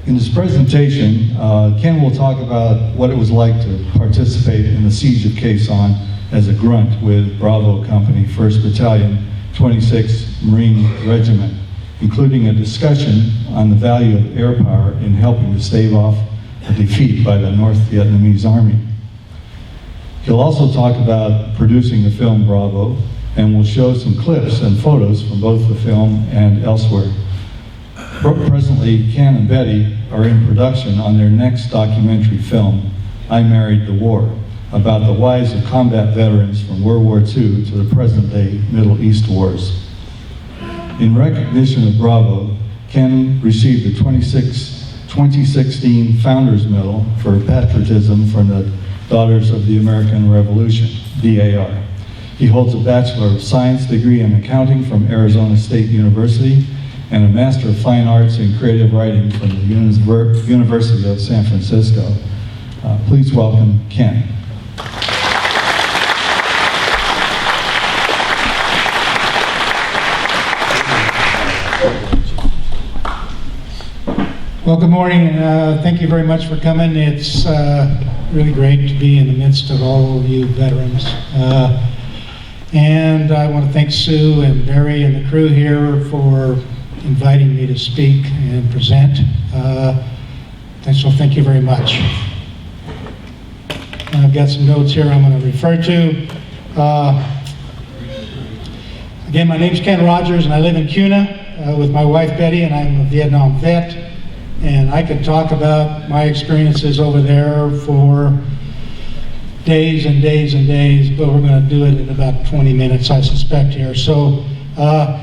In this presentation, Ken will talk about what it was like to participate in the Siege of Khe Sanh as a grunt with Bravo Company, 1st Battalion, 26th Marine Regiment, including a discussion on the value of air power in helping to stave off a defeat by the North Vietnamese Army. He'll also talk about producing the film Bravo, and will show some clips and photos from both the film and elsewhere. Presently, Ken and Betty are in production on their next documentary film, I Married the War, about the wives of combat veterans from World War II to the present-day Middle East wars. In recognition of Bravo, Ken received the 2016 Founders Medal for Patriotism from the Daughters of the American Revolution, DAR. He holds a Bachelor of Science degree in accounting from Arizona State University and a Master of Fine Arts in Creative Writing from the University of San Francisco. Please welcome Ken. Well, good morning, and thank you very much for coming. It's really great to be in the midst of all of you veterans. And I want to thank Sue and Barry and the crew here for inviting me to speak and present. So thank you very much. I've got some notes here I'm going to refer to. Again, my name's Ken Rodgers, and I live in Kuna with my wife Betty, and I'm a Vietnam vet. And I could talk about my experiences over there for days and days and days, but we're going to do it in about 20 minutes, I suspect here. So, I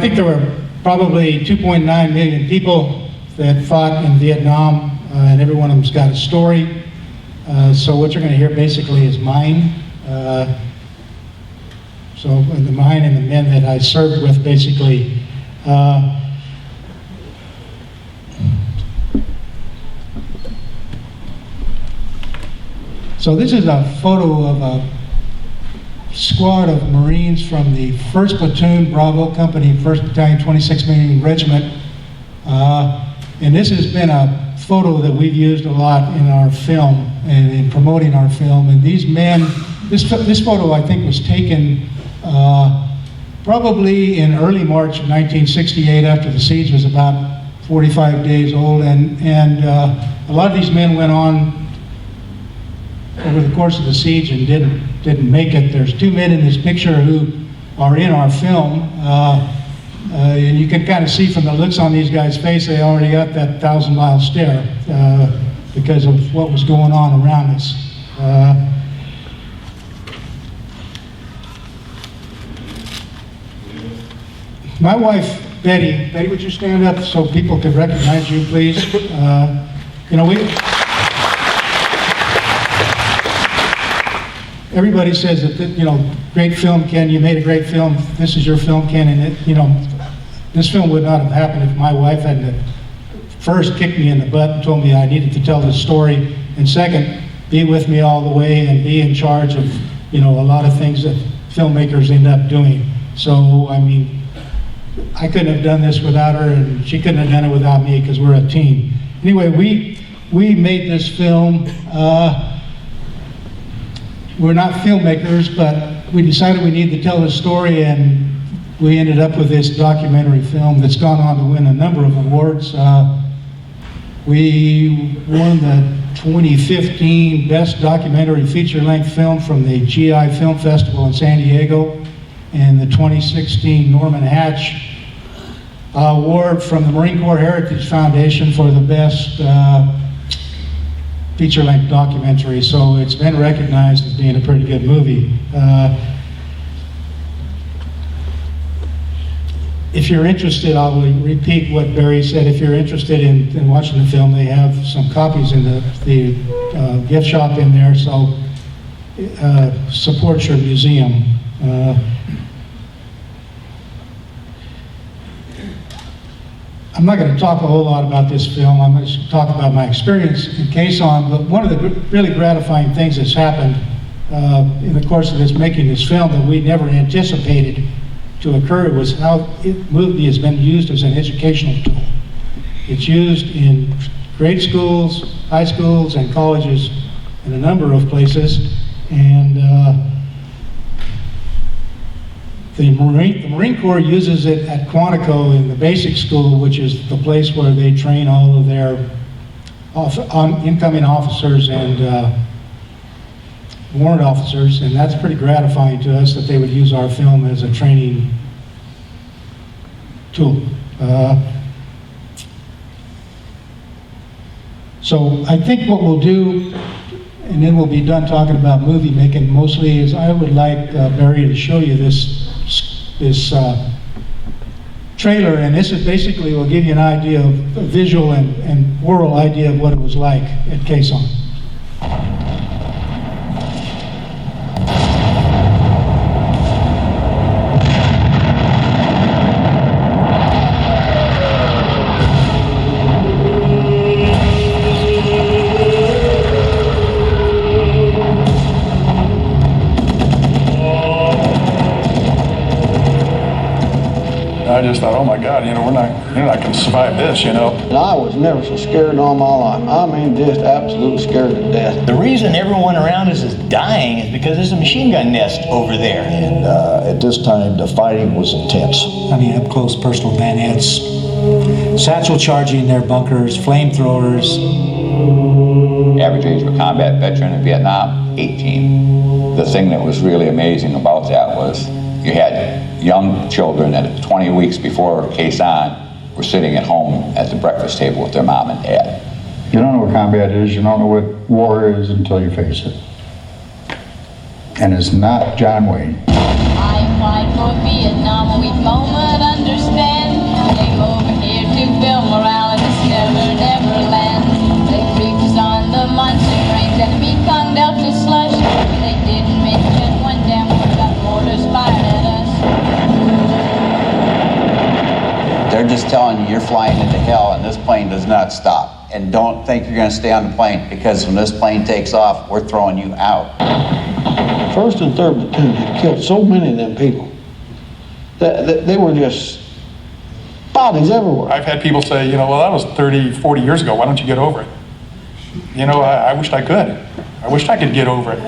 think there were probably 2.9 million people that fought in Vietnam, and every one of them's got a story. So what you're going to hear basically is mine. The mine and the men that I served with, basically. So this is a photo of a squad of Marines from the 1st Platoon, Bravo Company, 1st Battalion, 26th Marine Regiment. And this has been a photo that we've used a lot in our film and in promoting our film. And these men, this photo I think was taken probably in early March of 1968 after the siege was about 45 days old. And a lot of these men went on over the course of the siege and didn't make it. There's 2 men in this picture who are in our film, and you can kind of see from the looks on these guys' face, they already got that 1,000-mile stare because of what was going on around us. My wife, Betty, would you stand up so people could recognize you, please? Everybody says that, great film, Ken, you made a great film. This is your film, Ken, and this film would not have happened if my wife hadn't first kicked me in the butt and told me I needed to tell this story, and second, be with me all the way and be in charge of, a lot of things that filmmakers end up doing. So, I couldn't have done this without her, and she couldn't have done it without me because we're a team. Anyway, we made this film. We're not filmmakers, but we decided we needed to tell the story, and we ended up with this documentary film that's gone on to win a number of awards. We won the 2015 Best Documentary Feature-Length Film from the GI Film Festival in San Diego, and the 2016 Norman Hatch Award from the Marine Corps Heritage Foundation for the Best feature-length documentary, so it's been recognized as being a pretty good movie. If you're interested, I'll repeat what Barry said. If you're interested in watching the film, they have some copies in the gift shop in there, so support your museum. I'm not going to talk a whole lot about this film. I'm going to talk about my experience in Khe Sanh, but one of the really gratifying things that's happened in the course of making this film that we never anticipated to occur was how movie has been used as an educational tool. It's used in grade schools, high schools, and colleges in a number of places. And the Marine Corps uses it at Quantico in the basic school, which is the place where they train all of their incoming officers and warrant officers, and that's pretty gratifying to us that they would use our film as a training tool. So I think what we'll do, and then we'll be done talking about movie making mostly, is I would like Barry to show you this trailer, and this is basically will give you an idea of a visual and oral idea of what it was like at Quezon. I just thought, oh my God, you're not going to survive this, And I was never so scared in all my life. I mean, just absolutely scared to death. The reason everyone around us is dying is because there's a machine gun nest over there. And at this time, the fighting was intense. I mean, up close personal bayonets, satchel charging their bunkers, flamethrowers. Average age of a combat veteran in Vietnam, 18. The thing that was really amazing about that was you had young children that 20 weeks before Quezon were sitting at home at the breakfast table with their mom and dad. You don't know what combat is, you don't know what war is until you face it. And it's not John Wayne. I applied for Vietnam with moment, understand. Came over here to build morale and discover Neverland. They creeps on the monsoon rains and become Delta slush. They didn't mention one damn word about mortars fired at us. They're just telling you you're flying into hell and this plane does not stop. And don't think you're going to stay on the plane, because when this plane takes off, we're throwing you out. 1st and 3rd Platoon had killed so many of them people that they were just bodies everywhere. I've had people say, well, that was 30, 40 years ago. Why don't you get over it? I wished I could. I wished I could get over it.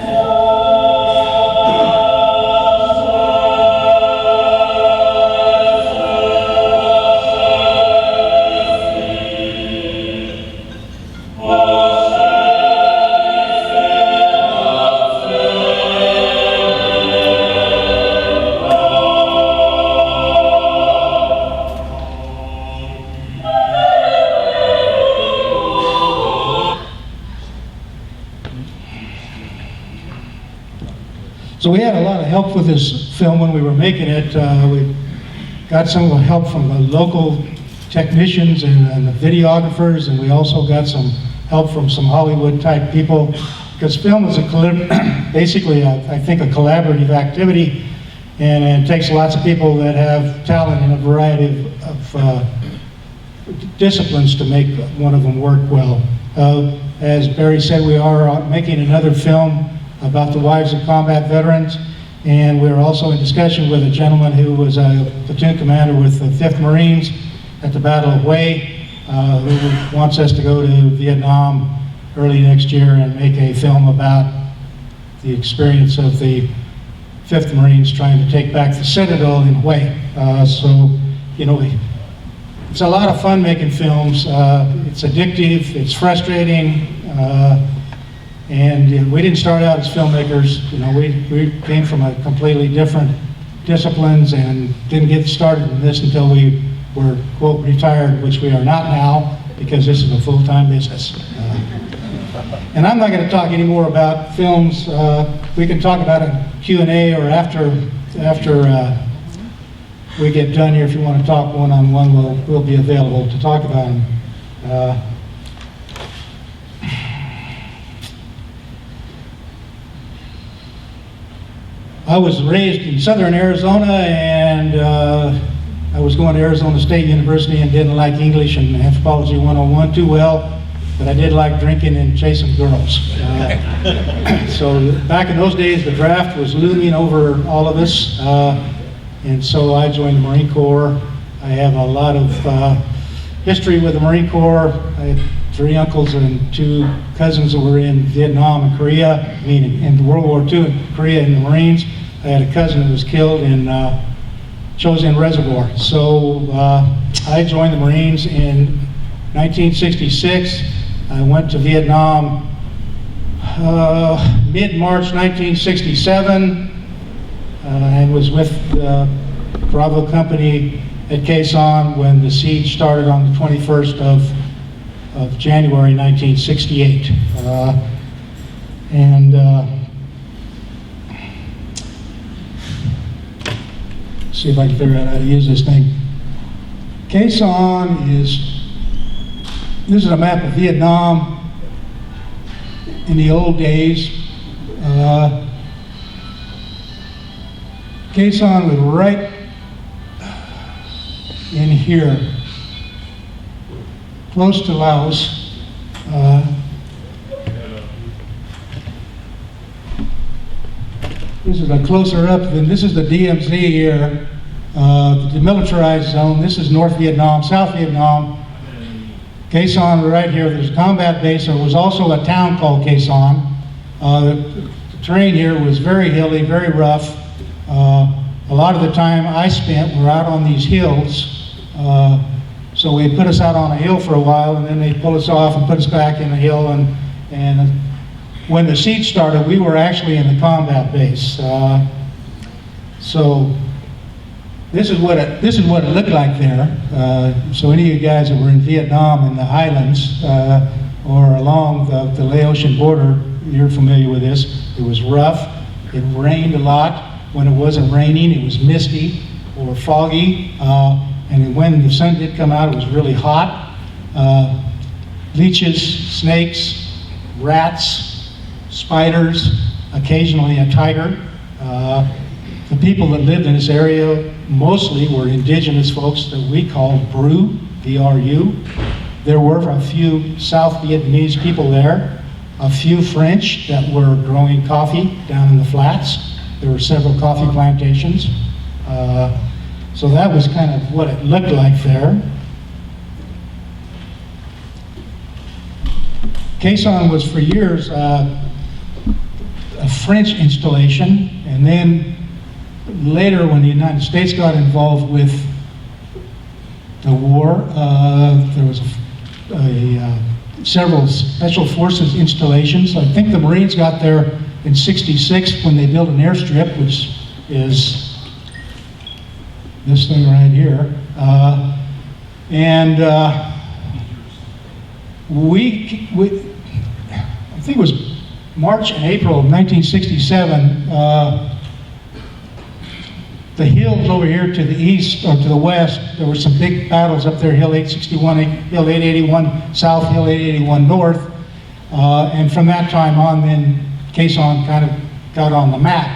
So we had a lot of help with this film when we were making it. We got some help from the local technicians and the videographers, and we also got some help from some Hollywood type people, because film is basically, I think, a collaborative activity, and it takes lots of people that have talent in a variety of disciplines to make one of them work well. As Barry said, we are making another film about the wives of combat veterans, and we're also in discussion with a gentleman who was a platoon commander with the 5th Marines at the Battle of Hue, who wants us to go to Vietnam early next year and make a film about the experience of the 5th Marines trying to take back the Citadel in Hue. It's a lot of fun making films. It's addictive, it's frustrating, and we didn't start out as filmmakers. We came from a completely different disciplines and didn't get started in this until we were, quote, retired, which we are not now, because this is a full-time business. And I'm not going to talk anymore about films. We can talk about it in Q&A or after we get done here. If you want to talk one-on-one, we'll be available to talk about them. I was raised in southern Arizona, and I was going to Arizona State University and didn't like English and Anthropology 101 too well, but I did like drinking and chasing girls. So back in those days, the draft was looming over all of us, and so I joined the Marine Corps. I have a lot of history with the Marine Corps. I had 3 uncles and 2 cousins that were in Vietnam and Korea, I mean in World War II in Korea in the Marines. I had a cousin who was killed in Chosin Reservoir. So I joined the Marines in 1966. I went to Vietnam mid-March 1967 and was with the Bravo Company at Quai Son when the siege started on the 21st of January 1968. See if I can figure out how to use this thing. Quai Son this is a map of Vietnam in the old days. Quai Son was right in here, close to Laos. This is a closer up than, this is the DMZ here, the demilitarized zone. This is North Vietnam, South Vietnam. Quai Son right here, there's a combat base. There was also a town called Quai Son. The terrain here was very hilly, very rough. A lot of the time I spent were out on these hills. So they put us out on a hill for a while, and then they pull us off and put us back in the hill. And when the siege started, we were actually in the combat base. So this is what it looked like there. So any of you guys that were in Vietnam in the highlands or along the Laotian border, you're familiar with this. It was rough. It rained a lot. When it wasn't raining, it was misty or foggy. And when the sun did come out, it was really hot. Leeches, snakes, rats, spiders, occasionally a tiger. The people that lived in this area mostly were indigenous folks that we called Bru, B-R-U. There were a few South Vietnamese people there, a few French that were growing coffee down in the flats. There were several coffee plantations. So that was kind of what it looked like there. Quai Son was for years a French installation, and then later when the United States got involved with the war, there was several special forces installations. I think the Marines got there in '66 when they built an airstrip, which is this thing right here. I think it was March and April of 1967, the hills over here to the east or to the west, there were some big battles up there, Hill 861, Hill 881 South, Hill 881 North. And from that time on, then Quai Son kind of got on the map.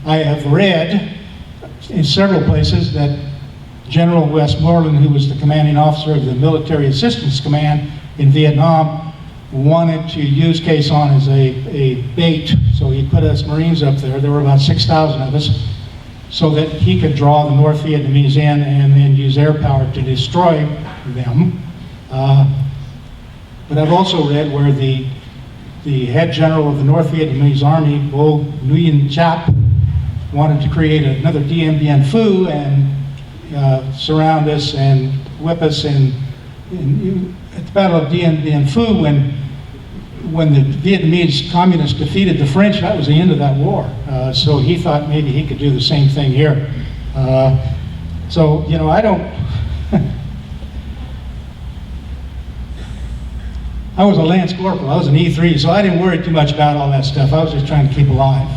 I have read in several places that General Westmoreland, who was the commanding officer of the Military Assistance Command in Vietnam, wanted to use Quai Son as a bait, so he put us Marines up there. There were about 6,000 of us, so that he could draw the North Vietnamese in and then use air power to destroy them. But I've also read where the head general of the North Vietnamese Army, Vo Nguyen Chap, wanted to create another Dien Bien Phu and surround us and whip us. And at the Battle of Dien Bien Phu, when the Vietnamese communists defeated the French, that was the end of that war. So he thought maybe he could do the same thing here. So, you know, I don't... I was a Lance Corporal, I was an E3, so I didn't worry too much about all that stuff. I was just trying to keep alive.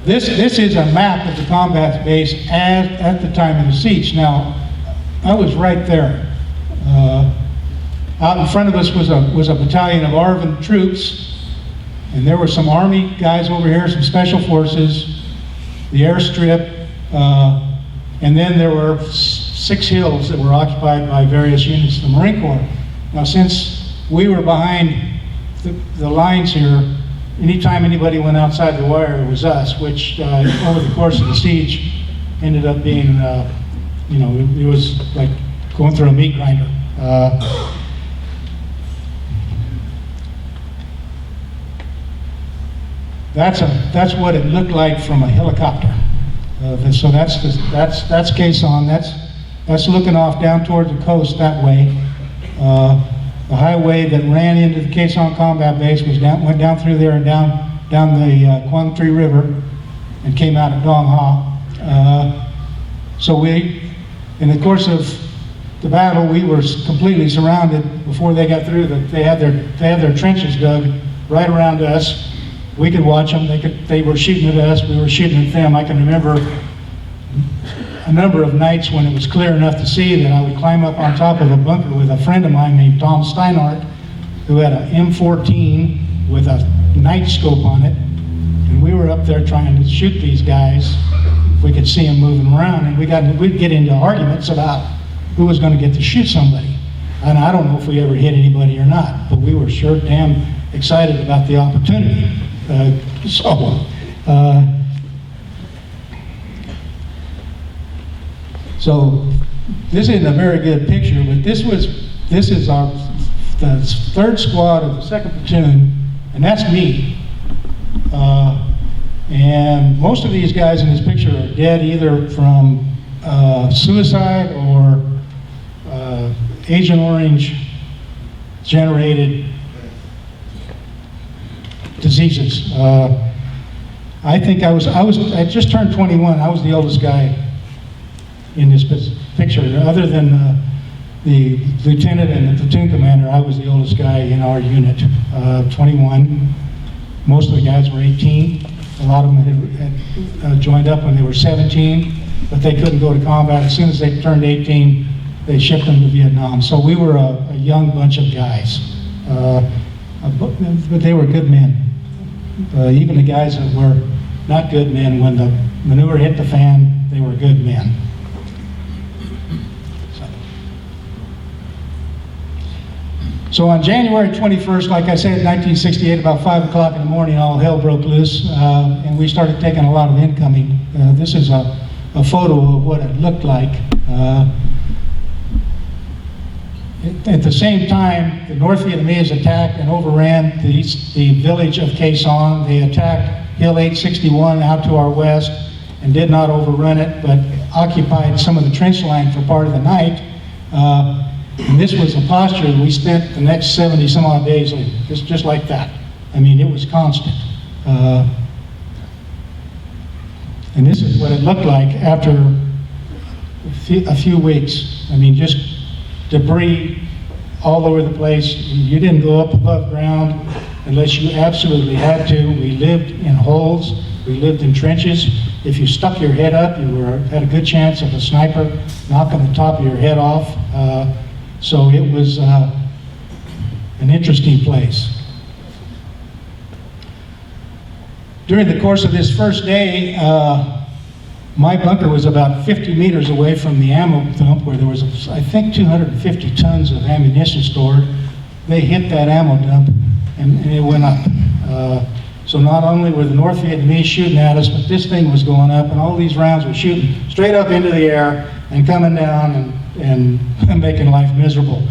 This is a map of the combat base at the time of the siege. Now, I was right there. Out in front of us was a battalion of ARVN troops, and there were some Army guys over here, some Special Forces, the airstrip, and then there were 6 hills that were occupied by various units of the Marine Corps. Now, since we were behind the lines here, anytime anybody went outside the wire, it was us, which over the course of the siege ended up being, you know, it was like going through a meat grinder. That's what it looked like from a helicopter. So that's Quezon. That's looking off down toward the coast that way. The highway that ran into the Quezon Combat Base went down through there and down the Quang Tri River and came out at Dong Ha. So in the course of the battle, we were completely surrounded. Before they got through, they had their trenches dug right around us. We could watch them. They were shooting at us. We were shooting at them. I can remember a number of nights when it was clear enough to see that I would climb up on top of a bunker with a friend of mine named Tom Steinhardt, who had an M14 with a night scope on it, and we were up there trying to shoot these guys if we could see them moving around, and we'd get into arguments about who was going to get to shoot somebody. And I don't know if we ever hit anybody or not, but we were sure damn excited about the opportunity. So this isn't a very good picture, but this is the third squad of the second platoon, and that's me. And most of these guys in this picture are dead either from suicide or Agent Orange generated diseases. I think I just turned 21. I was the oldest guy in this picture. Other than the lieutenant and the platoon commander, I was the oldest guy in our unit, 21. Most of the guys were 18. A lot of them had joined up when they were 17, but they couldn't go to combat. As soon as they turned 18, they shipped them to Vietnam. So we were a young bunch of guys, but they were good men. Even the guys that were not good men, when the manure hit the fan, they were good men. So on January 21st, like I said, 1968, about 5 o'clock in the morning, all hell broke loose, and we started taking a lot of incoming. This is a photo of what it looked like. At the same time, the North Vietnamese attacked and overran the village of Quezon. They attacked Hill 861 out to our west and did not overrun it, but occupied some of the trench line for part of the night. And this was a posture we spent the next 70 some odd days just like that. I mean, it was constant. And this is what it looked like after a few weeks. I mean, just debris all over the place. You didn't go up above ground unless you absolutely had to. We lived in holes. We lived in trenches. If you stuck your head up, you had a good chance of a sniper knocking the top of your head off. So it was an interesting place. During the course of this first day, my bunker was about 50 meters away from the ammo dump where there was, I think, 250 tons of ammunition stored. They hit that ammo dump and it went up. So not only were the North Vietnamese shooting at us, but this thing was going up, and all these rounds were shooting straight up into the air and coming down and making life miserable.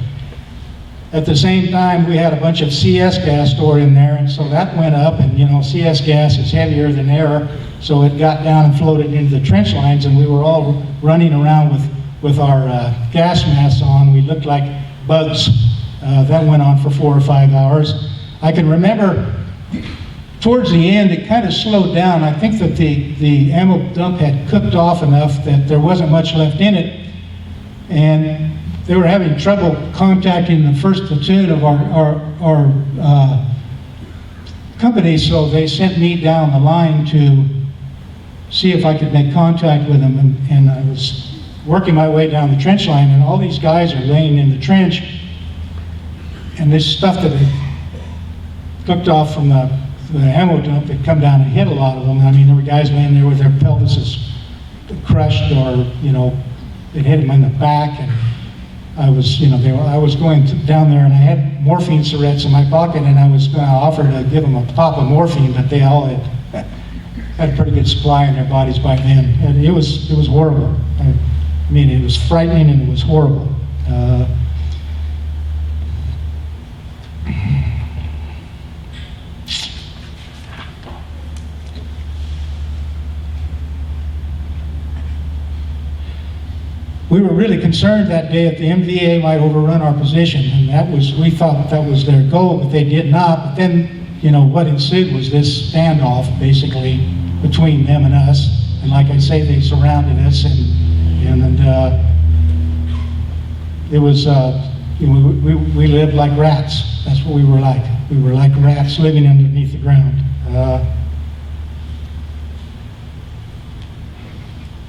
At the same time, we had a bunch of CS gas stored in there, and so that went up, and CS gas is heavier than air, so it got down and floated into the trench lines, and we were all running around with our gas masks on. We looked like bugs. That went on for 4 or 5 hours. I can remember towards the end, it kind of slowed down. I think that the ammo dump had cooked off enough that there wasn't much left in it, and they were having trouble contacting the first platoon of our company, so they sent me down the line to see if I could make contact with them, and I was working my way down the trench line, and all these guys are laying in the trench, and this stuff that had cooked off from the ammo dump had come down and hit a lot of them. I mean, there were guys laying there with their pelvises crushed, or it hit them in the back, and I was, I was going down there, and I had morphine syringes in my pocket, and I was going to offer to give them a pop of morphine, but they all had a pretty good supply in their bodies by then, and it was horrible. I mean, it was frightening and it was horrible. We were really concerned that day that the MVA might overrun our position, and we thought that was their goal, but they did not. But then, what ensued was this standoff, basically, between them and us. And like I say, they surrounded us, and it was, we lived like rats. That's what we were like. We were like rats living underneath the ground.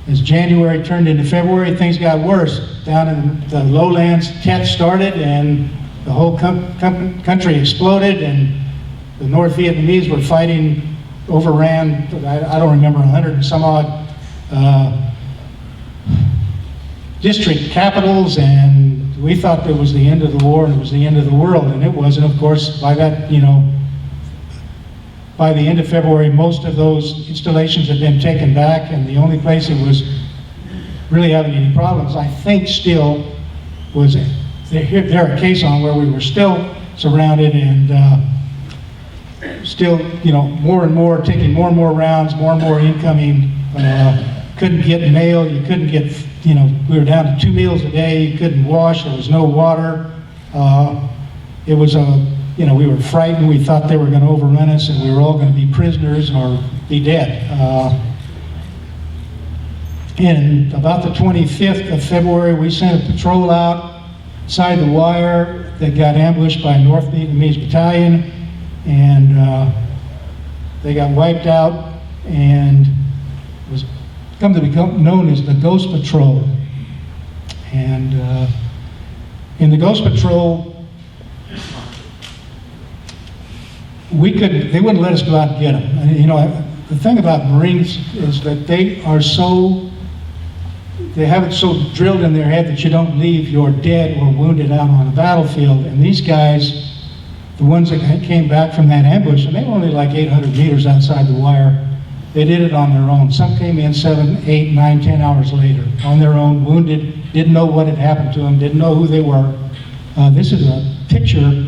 As January turned into February, things got worse. Down in the lowlands, Tet started, and the whole country exploded, and the North Vietnamese were fighting, overran, I don't remember, 100 and some odd district capitals, and we thought that was the end of the war and it was the end of the world, and it wasn't. Of course, by that, by the end of February, most of those installations had been taken back, and the only place it was really having any problems, I think, still was there a case on where we were still surrounded and still, more and more, taking more and more rounds, more and more incoming. Couldn't get mail, you couldn't get, we were down to 2 meals a day, you couldn't wash, there was no water. It was we were frightened. We thought they were going to overrun us and we were all going to be prisoners or be dead. In about the 25th of February, we sent a patrol outside the wire that got ambushed by a North Vietnamese battalion, and they got wiped out and was come to become known as the Ghost Patrol. And in the Ghost Patrol, they wouldn't let us go out and get them. And, the thing about Marines is that they have it so drilled in their head that you don't leave your dead or wounded out on the battlefield. And these guys, the ones that came back from that ambush, and they were only like 800 meters outside the wire, they did it on their own. Some came in 7, 8, 9, 10 hours later on their own, wounded, didn't know what had happened to them, didn't know who they were. This is a picture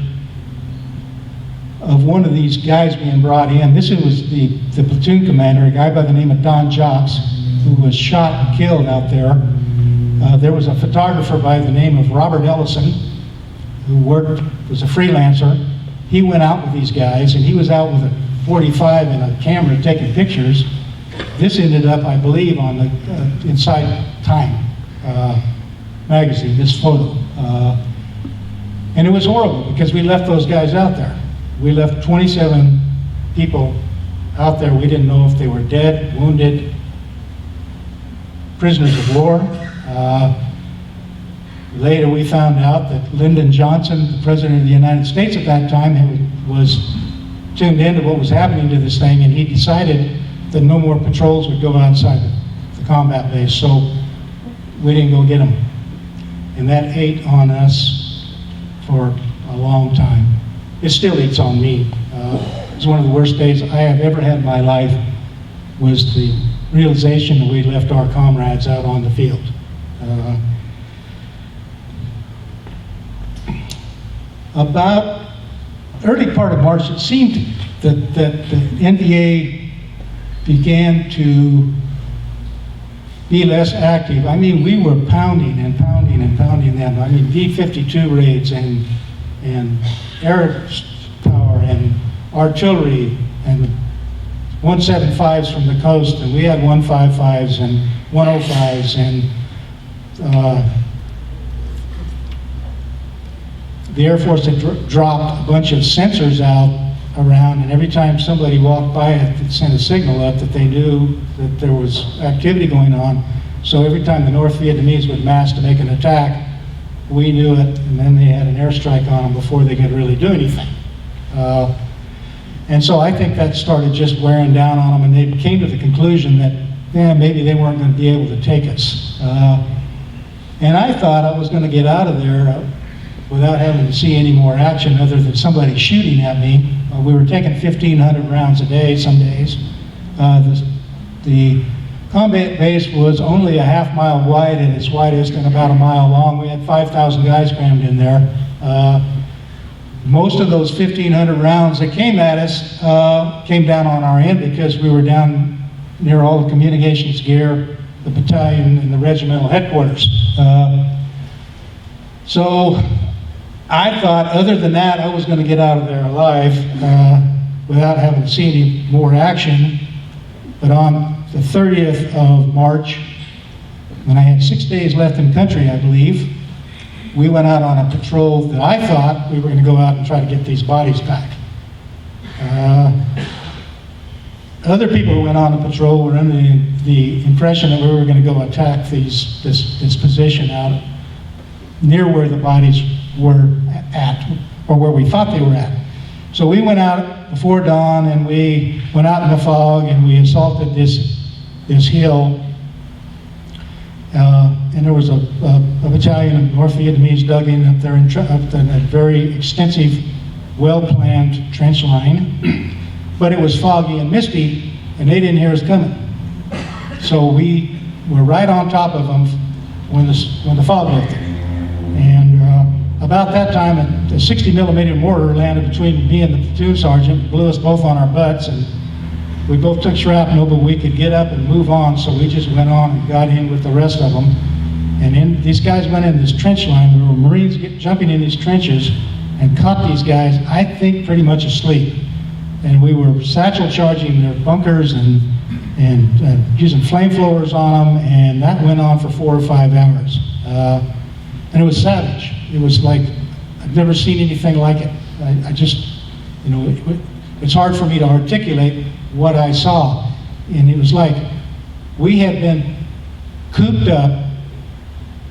of one of these guys being brought in. This was the platoon commander, a guy by the name of Don Jocks, who was shot and killed out there. There was a photographer by the name of Robert Ellison, who was a freelancer. He went out with these guys, and he was out with a 45 and a camera taking pictures. This ended up, I believe, on the Inside Time magazine, this photo. And it was horrible because we left those guys out there. We left 27 people out there. We didn't know if they were dead, wounded, prisoners of war. Later we found out that Lyndon Johnson, the President of the United States at that time, was tuned into what was happening to this thing, and he decided that no more patrols would go outside the combat base, so we didn't go get them. And that ate on us for a long time. It still eats on me. It's one of the worst days I have ever had in my life, was the realization that we left our comrades out on the field. About early part of March, it seemed that the NVA began to be less active. I mean, we were pounding and pounding and pounding them. I mean, B-52 raids and air power and artillery and 175s from the coast, and we had 155s and 105s, and the Air Force had dropped a bunch of sensors out around, and every time somebody walked by it sent a signal up that they knew that there was activity going on. So every time the North Vietnamese would mass to make an attack, we knew it, and then they had an airstrike on them before they could really do anything. And so I think that started just wearing down on them, and they came to the conclusion that, maybe they weren't going to be able to take us. And I thought I was going to get out of there without having to see any more action other than somebody shooting at me. We were taking 1,500 rounds a day some days. The combat base was only a half-mile wide at its widest and about a mile long. We had 5,000 guys crammed in there. Most of those 1,500 rounds that came at us came down on our end because we were down near all the communications gear, the battalion, and the regimental headquarters. So I thought, other than that, I was going to get out of there alive without having to see any more action. But on the 30th of March, when I had 6 days left in country, I believe, we went out on a patrol that I thought we were going to go out and try to get these bodies back. Other people who went on the patrol were under the impression that we were going to go attack this position out near where the bodies were at, or where we thought they were at. So we went out before dawn, and we went out in the fog, and we assaulted this hill. And there was a battalion of North Vietnamese dug in up there in a very extensive, well-planned trench line. But it was foggy and misty, and they didn't hear us coming. So we were right on top of them when the fog lifted. And about that time, a 60-millimeter mortar landed between me and the platoon sergeant, blew us both on our butts, and we both took shrapnel, but we could get up and move on, so we just went on and got in with the rest of them. And then these guys went in this trench line. There were Marines jumping in these trenches and caught these guys, I think, pretty much asleep. And we were satchel charging their bunkers and using flamethrowers on them, and that went on for 4 or 5 hours. And it was savage. It was like, I've never seen anything like it. I just, you know, it's hard for me to articulate what I saw. And it was like, we had been cooped up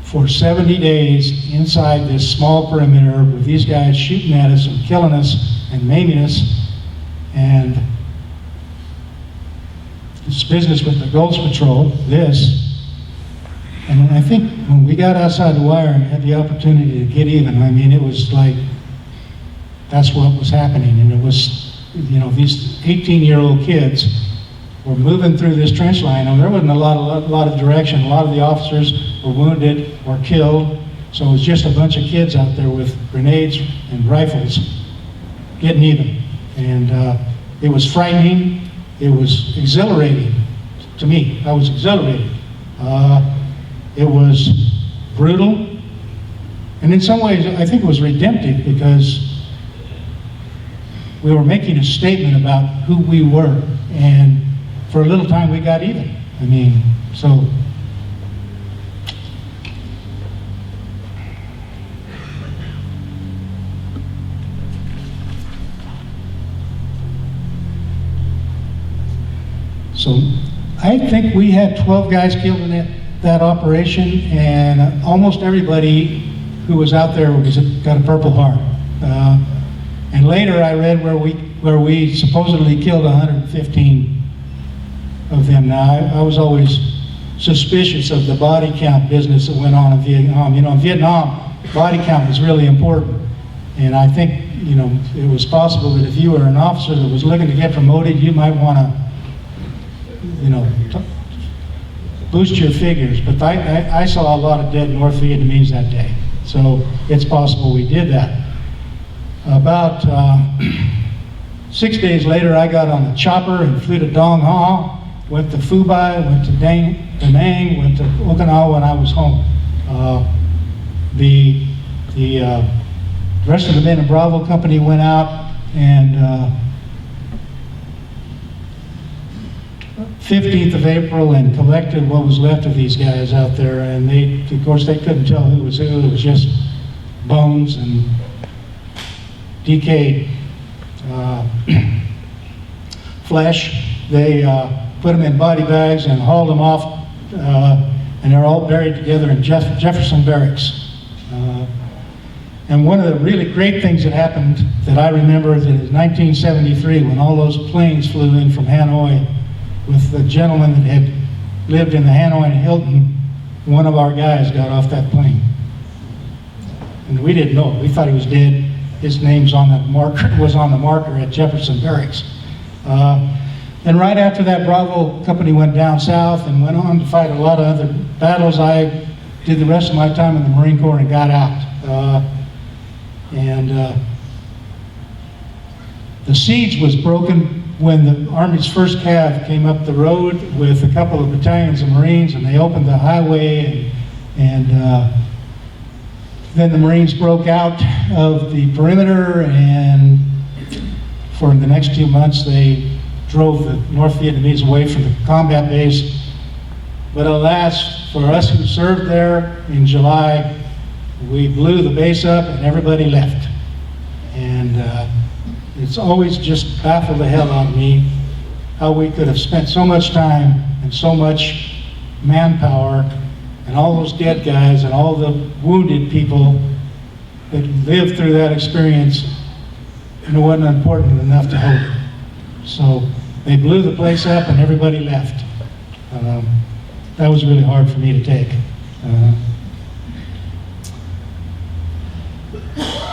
for 70 days inside this small perimeter with these guys shooting at us and killing us and maiming us. And this business with the Gulch Patrol, and I think when we got outside the wire and had the opportunity to get even, I mean, it was like, that's what was happening. And it was, you know, these 18-year-old kids were moving through this trench line, and there wasn't a lot of direction. A lot of the officers were wounded or killed, so it was just a bunch of kids out there with grenades and rifles getting even. And it was frightening. It was exhilarating to me. I was exhilarated. It was brutal. And in some ways, I think it was redemptive, because we were making a statement about who we were. And for a little time, we got even. I mean, so. So I think we had 12 guys killed in that operation, and almost everybody who was out there got a Purple Heart. And later I read where we supposedly killed 115 of them. Now I was always suspicious of the body count business that went on in Vietnam. You know, in Vietnam, body count was really important. And I think, you know, it was possible that if you were an officer that was looking to get promoted, you might want to, you know, boost your figures. But I saw a lot of dead North Vietnamese that day. So it's possible we did that. About 6 days later, I got on the chopper and flew to Dong Ha, went to Phu Bai, went to Da Nang, went to Okinawa, and I was home. The rest of the men in Bravo Company went out, and 15th of April, and collected what was left of these guys out there. And they, of course, they couldn't tell who was who. It was just bones and decayed flesh. They put them in body bags and hauled them off, and they're all buried together in Jefferson Barracks. And one of the really great things that happened that I remember is in 1973, when all those planes flew in from Hanoi with the gentleman that had lived in the Hanoi and Hilton. One of our guys got off that plane. And we didn't know it. We thought he was dead. His name's on the marker, was on the marker at Jefferson Barracks. And right after that, Bravo Company went down south and went on to fight a lot of other battles. I did the rest of my time in the Marine Corps and got out. The siege was broken when the Army's first cav came up the road with a couple of battalions of Marines, and they opened the highway, and then the Marines broke out of the perimeter, and for the next 2 months they drove the North Vietnamese away from the combat base. But alas, for us who served there in July, we blew the base up and everybody left. And it's always just baffled the hell out of me how we could have spent so much time and so much manpower and all those dead guys and all the wounded people that lived through that experience, and it wasn't important enough to hold it. So they blew the place up and everybody left. That was really hard for me to take.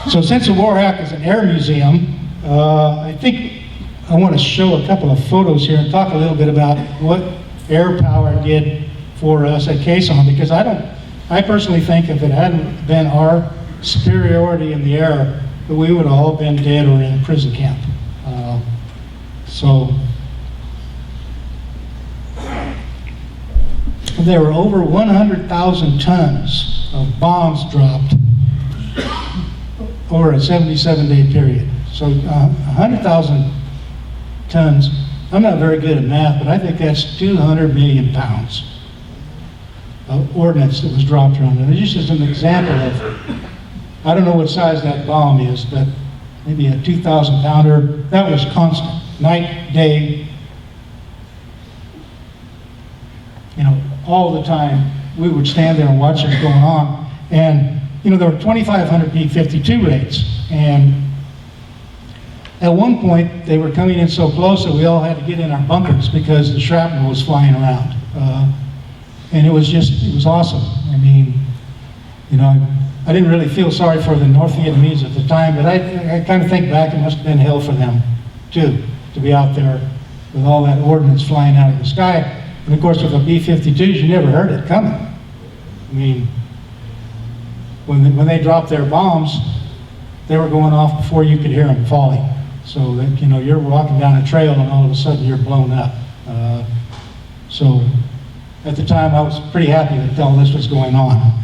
So since the War Hack is an air museum, I think I want to show a couple of photos here and talk a little bit about what air power did for us at Quezon, because I personally think if it hadn't been our superiority in the air, that we would have all been dead or in a prison camp. So there were over 100,000 tons of bombs dropped over a 77-day period. So 100,000 tons, I'm not very good at math, but I think that's 200 million pounds of ordnance that was dropped around. And it's just an example of, I don't know what size that bomb is, but maybe a 2,000 pounder. That was constant, night, day, all the time. We would stand there and watch it going on. And, there were 2,500 B-52 raids. And at one point, they were coming in so close that we all had to get in our bunkers because the shrapnel was flying around. And it was awesome. I mean, I didn't really feel sorry for the North Vietnamese at the time, but I kind of think back, it must have been hell for them, too, to be out there with all that ordnance flying out of the sky. And of course, with the B-52s, you never heard it coming. I mean, when they dropped their bombs, they were going off before you could hear them falling. So that, you're walking down a trail and all of a sudden you're blown up. So at the time, I was pretty happy that all this was going on.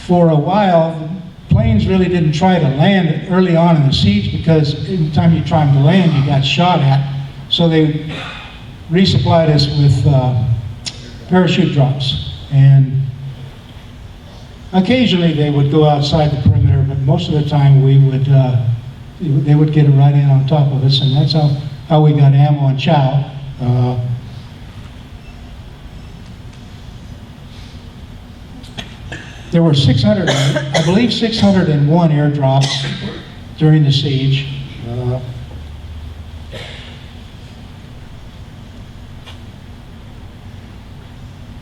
For a while, planes really didn't try to land early on in the siege because every time you tried to land, you got shot at. So they resupplied us with parachute drops. And occasionally they would go outside the perimeter, but most of the time they would get it right in on top of us, and that's how we got ammo and chow. There were 601 airdrops during the siege.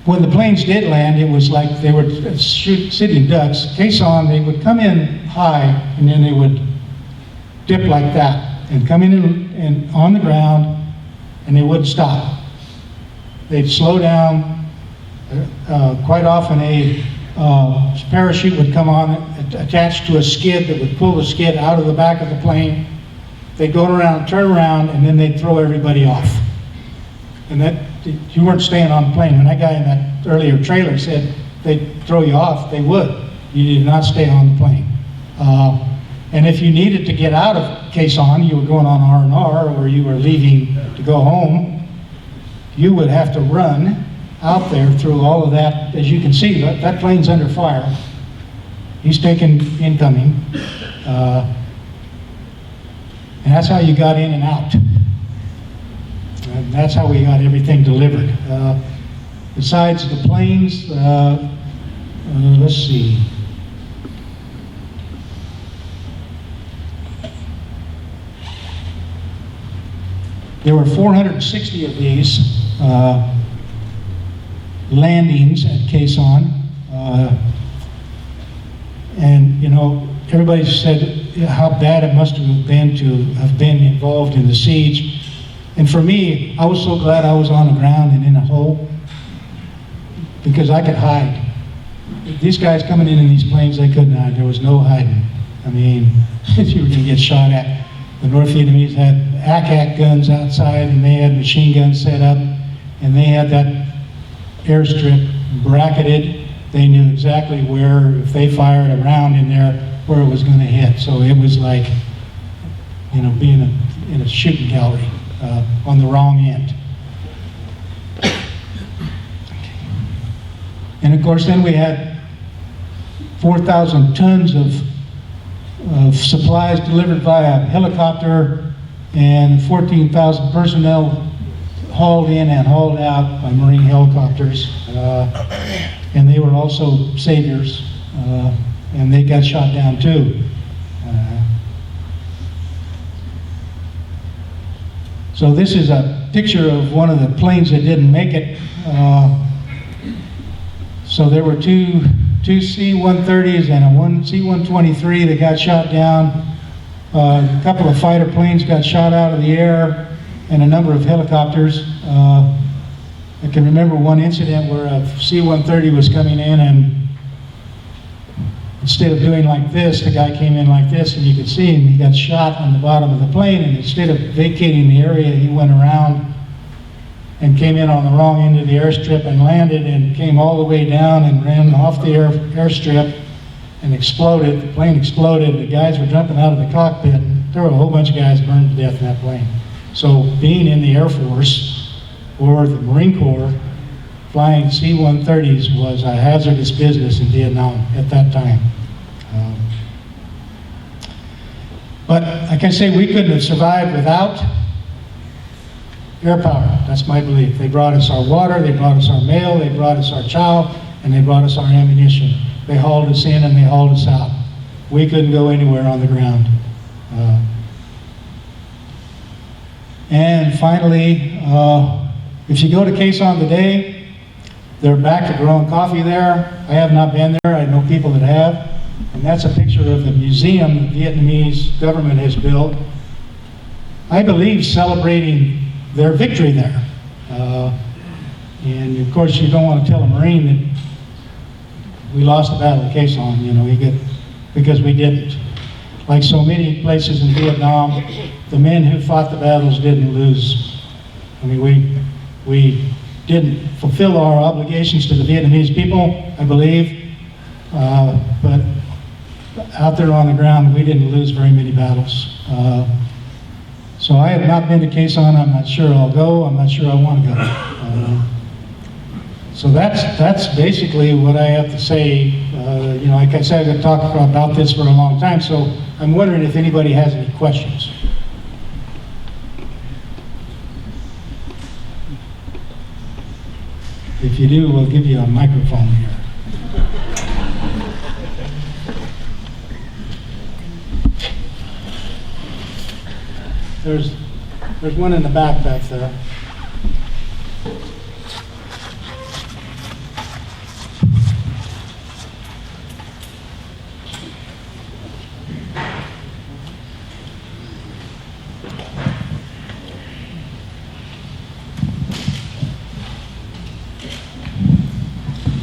When the planes did land, it was like they were sitting ducks. Quezon, they would come in high, and then they would dip like that, and come in and on the ground, and they wouldn't stop. They'd slow down. Quite often a parachute would come on attached to a skid that would pull the skid out of the back of the plane. They'd go around, turn around, and then they'd throw everybody off. And that, you weren't staying on the plane. When that guy in that earlier trailer said they'd throw you off, they would. You did not stay on the plane. And if you needed to get out of Quezon, you were going on R&R, or you were leaving to go home, you would have to run out there through all of that. As you can see, that plane's under fire. He's taking incoming. And that's how you got in and out. And that's how we got everything delivered. Besides the planes, let's see. There were 460 of these landings at Quezon. And, everybody said how bad it must have been to have been involved in the siege. And for me, I was so glad I was on the ground and in a hole, because I could hide. These guys coming in these planes, they couldn't hide. There was no hiding. I mean, you were going to get shot at. The North Vietnamese had AK guns outside, and they had machine guns set up, and they had that airstrip bracketed. They knew exactly where, if they fired a round in there, where it was going to hit. So it was like, you know, being in a shooting gallery on the wrong end. And of course, then we had 4,000 tons of supplies delivered via helicopter, and 14,000 personnel hauled in and hauled out by Marine helicopters. And they were also saviors, and they got shot down too. So this is a picture of one of the planes that didn't make it. So there were two C-130s and a one C-123 that got shot down. A couple of fighter planes got shot out of the air, and a number of helicopters. I can remember one incident where a C-130 was coming in, and instead of doing like this, the guy came in like this, and you could see him. He got shot on the bottom of the plane, and instead of vacating the area, he went around and came in on the wrong end of the airstrip and landed, and came all the way down and ran off the airstrip and exploded. The plane exploded. The guys were jumping out of the cockpit. There were a whole bunch of guys burned to death in that plane. So being in the Air Force or the Marine Corps, flying C-130s was a hazardous business in Vietnam at that time. But like I say, we couldn't have survived without air power. That's my belief. They brought us our water, they brought us our mail, they brought us our chow, and they brought us our ammunition. They hauled us in and they hauled us out. We couldn't go anywhere on the ground. And finally, if you go to Quezon on today, they're back to growing coffee there. I have not been there. I know people that have. And that's a picture of the museum the Vietnamese government has built, I believe celebrating their victory there. And of course, you don't want to tell a Marine that we lost the Battle of Quezon, you know, because we didn't. Like so many places in Vietnam, the men who fought the battles didn't lose. I mean, we didn't fulfill our obligations to the Vietnamese people, I believe, but out there on the ground, we didn't lose very many battles. So I have not been to Quezon. I'm not sure I'll go. I'm not sure I want to go. So that's basically what I have to say. You know, like I said, I've been talking about this for a long time, so I'm wondering if anybody has any questions. If you do, we'll give you a microphone here. There's one in the back there.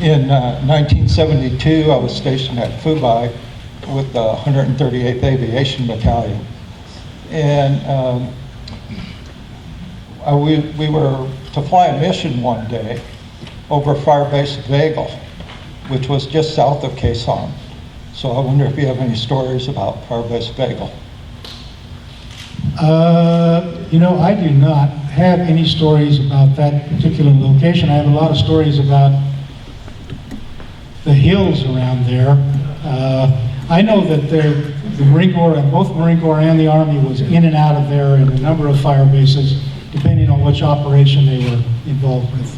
In 1972, I was stationed at Phu with the 138th Aviation Battalion. And we were to fly a mission one day over Firebase Vagel, which was just south of Quezon. So I wonder if you have any stories about Firebase Vagel. You know, I do not have any stories about that particular location. I have a lot of stories about the hills around there. I know that the Marine Corps, both Marine Corps and the Army, was in and out of there in a number of fire bases, depending on which operation they were involved with.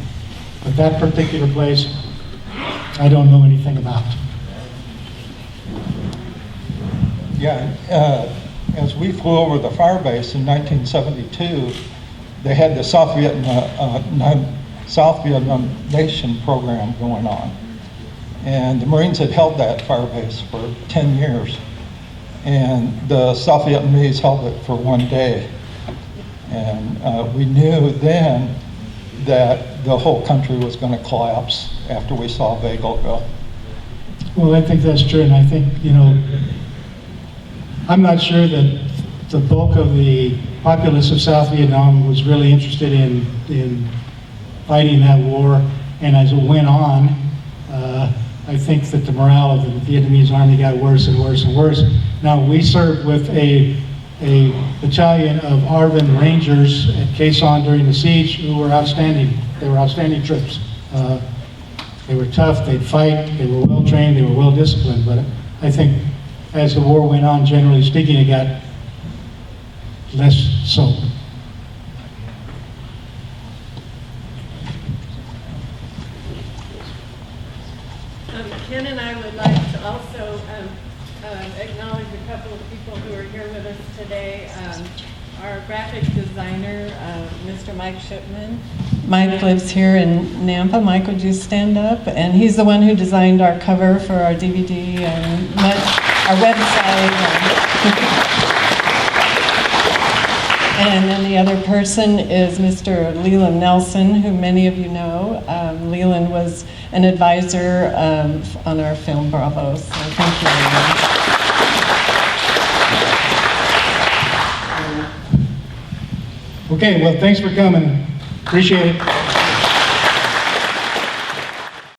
But that particular place, I don't know anything about. Yeah, as we flew over the fire base in 1972, they had the South Vietnamization program going on. And the Marines had held that fire base for 10 years. and the South Vietnamese held it for one day. And we knew then that the whole country was going to collapse after we saw Bagel go. Well, I think that's true, and I think, I'm not sure that the bulk of the populace of South Vietnam was really interested in fighting that war, and as it went on, I think that the morale of the Vietnamese army got worse and worse and worse. Now, we served with a battalion of ARVN Rangers at Khe Sanh during the siege who were outstanding. They were outstanding troops. They were tough, they'd fight, they were well trained, they were well disciplined, but I think as the war went on, generally speaking, it got less so. Ken and I would like to also acknowledge a couple of people who are here with us today. Our graphic designer, Mr. Mike Shipman. Mike lives here in Nampa. Mike, would you stand up? And he's the one who designed our cover for our DVD and our website. And then the other person is Mr. Leland Nelson, who many of you know. Leland was an advisor on our film Bravo, so thank you, Leland. Okay, well, thanks for coming. Appreciate it.